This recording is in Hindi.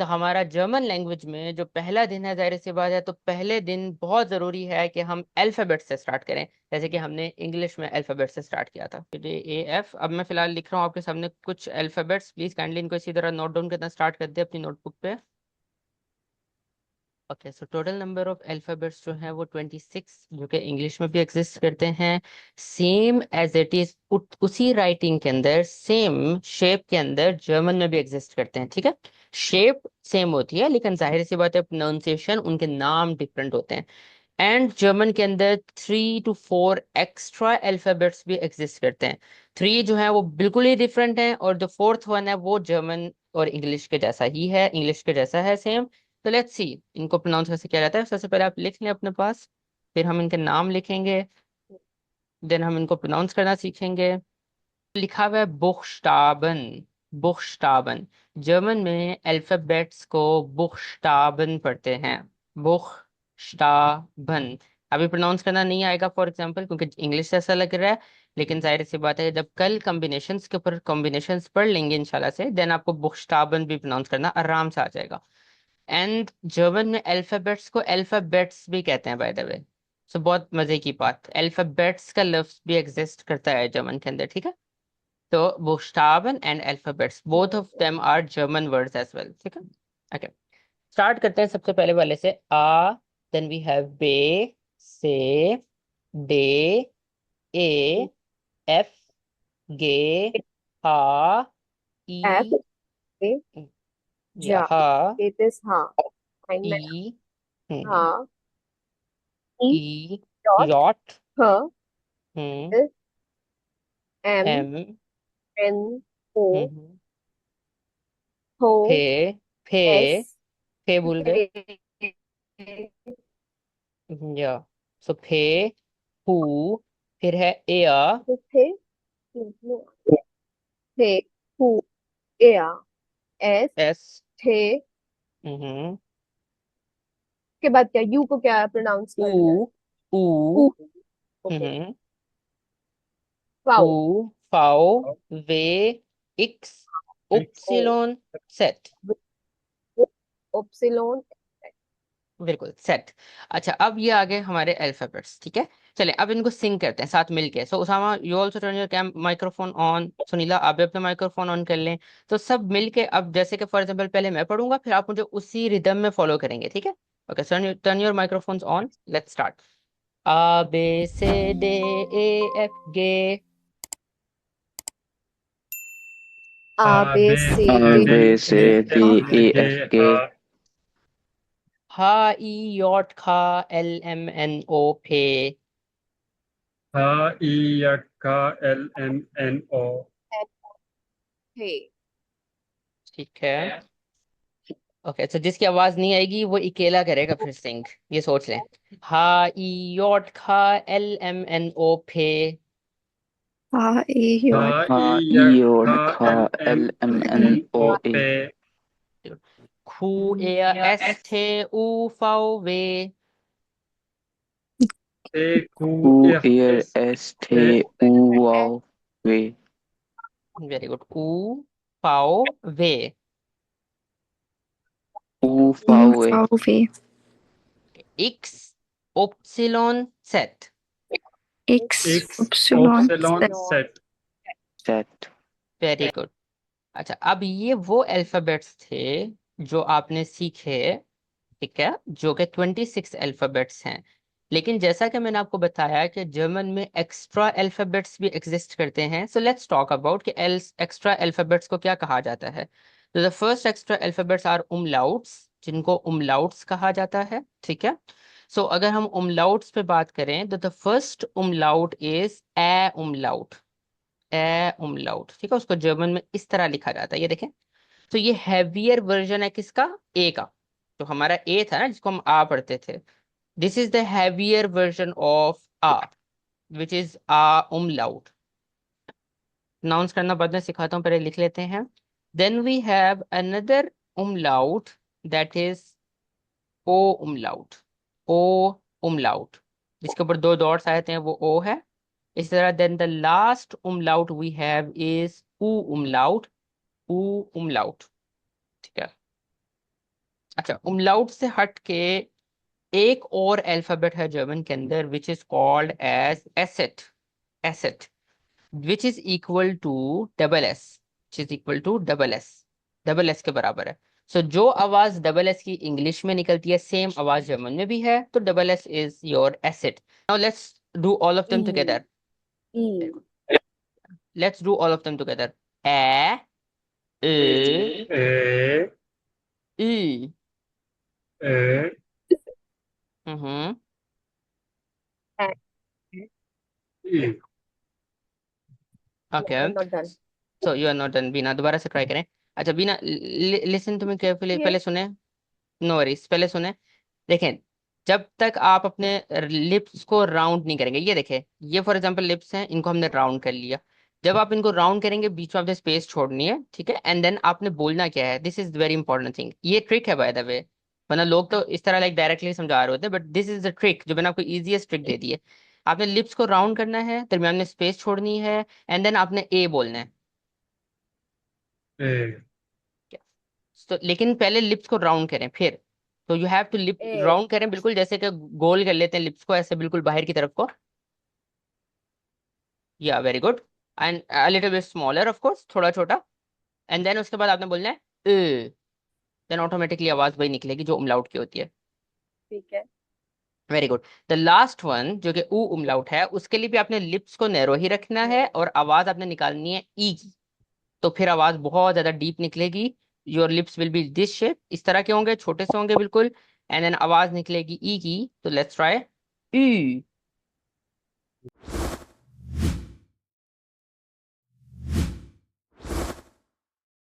तो हमारा जर्मन लैंग्वेज में जो पहला दिन है, जाहिर सी बात है, तो पहले दिन बहुत जरूरी है कि हम अल्फाबेट से स्टार्ट करें, जैसे कि हमने इंग्लिश में अल्फाबेट से स्टार्ट किया था। AF। अब मैं फिलहाल लिख रहा हूँ आपके सामने कुछ अल्फाबेट्स, प्लीज काइंडली इनको इसी तरह नोट डाउन करना स्टार्ट कर दे अपनी नोटबुक पे। Okay, so total number of alphabets जो है वो 26, जो कि इंग्लिश में भी एग्जिस्ट करते हैं, सेम एज इट इज उसी राइटिंग के अंदर, सेम शेप के अंदर जर्मन में भी एग्जिस्ट करते हैं। ठीक है, शेप सेम होती है, लेकिन जाहिर सी बात है प्रोनाउंसिएशन, उनके नाम डिफरेंट होते हैं। एंड जर्मन के अंदर 3 to 4 एक्स्ट्रा अल्फाबेट्स भी एग्जिस्ट करते हैं। 3 जो है वो बिल्कुल ही डिफरेंट है, और जो फोर्थ वन है वो जर्मन और इंग्लिश के जैसा ही है, इंग्लिश के जैसा है सेम। तो लेट्स सी इनको प्रोनाउंस कैसे किया जाता है। सबसे पहले आप लिख लें अपने पास, फिर हम इनके नाम लिखेंगे, देन हम इनको प्रोनाउंस करना सीखेंगे। लिखा हुआ है बुखस्टाबन। बुखस्टाबन, जर्मन में अल्फाबेट्स को बुखस्टाबन पढ़ते हैं। बुखस्टाबन। अभी प्रोनाउंस करना नहीं आएगा फॉर एग्जांपल, क्योंकि इंग्लिश से ऐसा लग रहा है, लेकिन जाहिर सी बात है जब कल कॉम्बिनेशंस के ऊपर कॉम्बिनेशंस पढ़ लेंगे इंशाल्लाह से, देन आपको बुखस्टाबन भी प्रोनाउंस करना आराम से आ जाएगा। एंड जर्मन में अल्फाबेट्स को अल्फाबेट्स भी कहते हैं, बाय द वे। सो बहुत मजे की बात, अल्फाबेट्स का लफ्ज भी एग्जिस्ट करता है जर्मन के अंदर। ठीक है, तो बुक्स्टाबन and alphabets, both of them are German words as well. ठीक है, ओके, स्टार्ट करते हैं सबसे पहले वाले से। आ, देन वी हैव बे, से, डे, ए, एफ, गे, हा, F, ई, A, या ja. हा, It is हाँ. Ein ई, Männer. हाँ. I, ई, dot. यॉट, H, हम्म, L, M, एम, N, O, हम्म, फे, Ho, फे, S, फे भूल गए, P, या, सो फे, हु, फिर है एया, P, P, Q, A, S, S, T, हम्म, के बाद क्या? U को क्या प्रोनाउंस ऊ, करना है? ऊ, U, ओके. हम्म, ऊ, Wow. फाओ, वे, इक्स, O, उपसिलोन, सेट। Epsilon. बिल्कुल सेट। अच्छा, अब ये आ गए हमारे अल्फाबेट्स। ठीक है, चले अब इनको सिंग करते हैं साथ मिलके। So Usama, you also turn your cam microphone on. Sunila, आप भी अपना माइक्रोफोन ऑन कर लें। तो सब मिलके, अब जैसे कि फॉर एग्जांपल पहले मैं पढ़ूंगा, फिर आप मुझे उसी रिदम में फॉलो करेंगे। ठीक है, okay, turn your microphones on, let's start. A B C D E F G, A, B, C, A, D, B, C, A, D, E, F, G, H I J K L M N O P। HIJKLMNO। N, P. ठीक है, ओके, तो जिसकी आवाज नहीं आएगी वो अकेला करेगा फिर सिंग, ये सोच लें। HIJKLMNO P। I, O, K, L, M, N, O, P, HIJKLMNOP। QASTUV। U, E, S, T, U, S, V, V, very good, ऊ पाओ वे। U, V, V, VV, X upsilon set. X, X, X Upsilon, Epsilon Epsilon. set। Z, very good. अच्छा, अब ये वो अल्फाबेट्स थे जो आपने सीखे, ठीक है, जो कि 26 अल्फाबेट्स हैं। लेकिन जैसा कि मैंने आपको बताया कि जर्मन में एक्स्ट्रा अल्फाबेट्स भी एग्जिस्ट करते हैं। सो लेट्स टॉक अबाउट कि एक्स्ट्रा अल्फाबेट्स को क्या कहा जाता है। तो the first extra alphabets are umlauts, जिनको उमलाउट्स कहा जाता है। ठीक है, सो अगर हम उमलाउट्स पे बात करें तो द फर्स्ट उमलाउट इज ए उमलाउट। ए उमलाउट, ठीक है, उसको जर्मन में इस तरह लिखा जाता है, ये देखें। तो ये हैवियर वर्जन है किसका? ए का। जो हमारा ए था ना, जिसको हम आ पढ़ते थे, this is the heavier version of a, which is a umlaut. Pronounce करना बाद में सिखाता हूँ, पहले लिख लेते हैं। Then we have another umlaut, that is o umlaut. O umlaut, जिसके ऊपर दो डॉट्स आए थे, वो ओ है। इस तरह then the last umlaut we have is u umlaut. ऊ उमलाउट, ठीक है। अच्छा, उमलाउट से हट के एक और अल्फाबेट है जर्मन के अंदर which is called as Eszett, Eszett which is equal to double S, which is equal to double S, double S के बराबर है। सो जो आवाज डबल एस की इंग्लिश में निकलती है सेम आवाज जर्मन में भी है, तो double s is your asset. Now let's do all of them ई टुगेदर, ई let's do all of them together. ए ए ए ई ए हम्म ई। Okay, I am not done. So you are not done Bina, दोबारा से ट्राई करें। अच्छा बीना, लिसन तुम्हें केयरफुली, ये पहले सुने, नो वरीज, पहले सुने। देखें, जब तक आप अपने लिप्स को राउंड नहीं करेंगे, ये देखें, ये फॉर एग्जांपल लिप्स हैं, इनको हमने राउंड कर लिया। जब आप इनको राउंड करेंगे बीच में आपने स्पेस छोड़नी है, ठीक है, एंड देन आपने बोलना क्या है, this is very important thing, ये ट्रिक है बाय द वे, वरना लोग तो इस तरह लाइक डायरेक्टली समझा रहे होते हैं, but this is the trick जो मैंने आपको इजीएस्ट ट्रिक दे दी है। आपने लिप्स को राउंड करना है, दरमियान में स्पेस छोड़नी है, एंड देन आपने ए बोलना है। ए तो लेकिन पहले लिप्स को राउंड करें फिर, तो you have to lip a round करें बिल्कुल, जैसे कि गोल कर लेते हैं लिप्स को ऐसे बिल्कुल बाहर की तरफ को। या very good, and a little bit smaller of course, थोड़ा छोटा। एंड देन उसके बाद आपने बोलना है देन ऑटोमेटिकली आवाज वही निकलेगी जो उमलाउट की होती है। ठीक है। Very good. The last one जो कि ऊ उमलाउट है, उसके लिए भी आपने लिप्स को नैरो ही रखना है और आवाज आपने निकालनी है ई की, तो फिर आवाज बहुत ज्यादा डीप निकलेगी। Your lips will be this shape, इस तरह के होंगे, छोटे से होंगे बिल्कुल, एंड देन आवाज निकलेगी ई की। तो लेट्स ट्राई ई।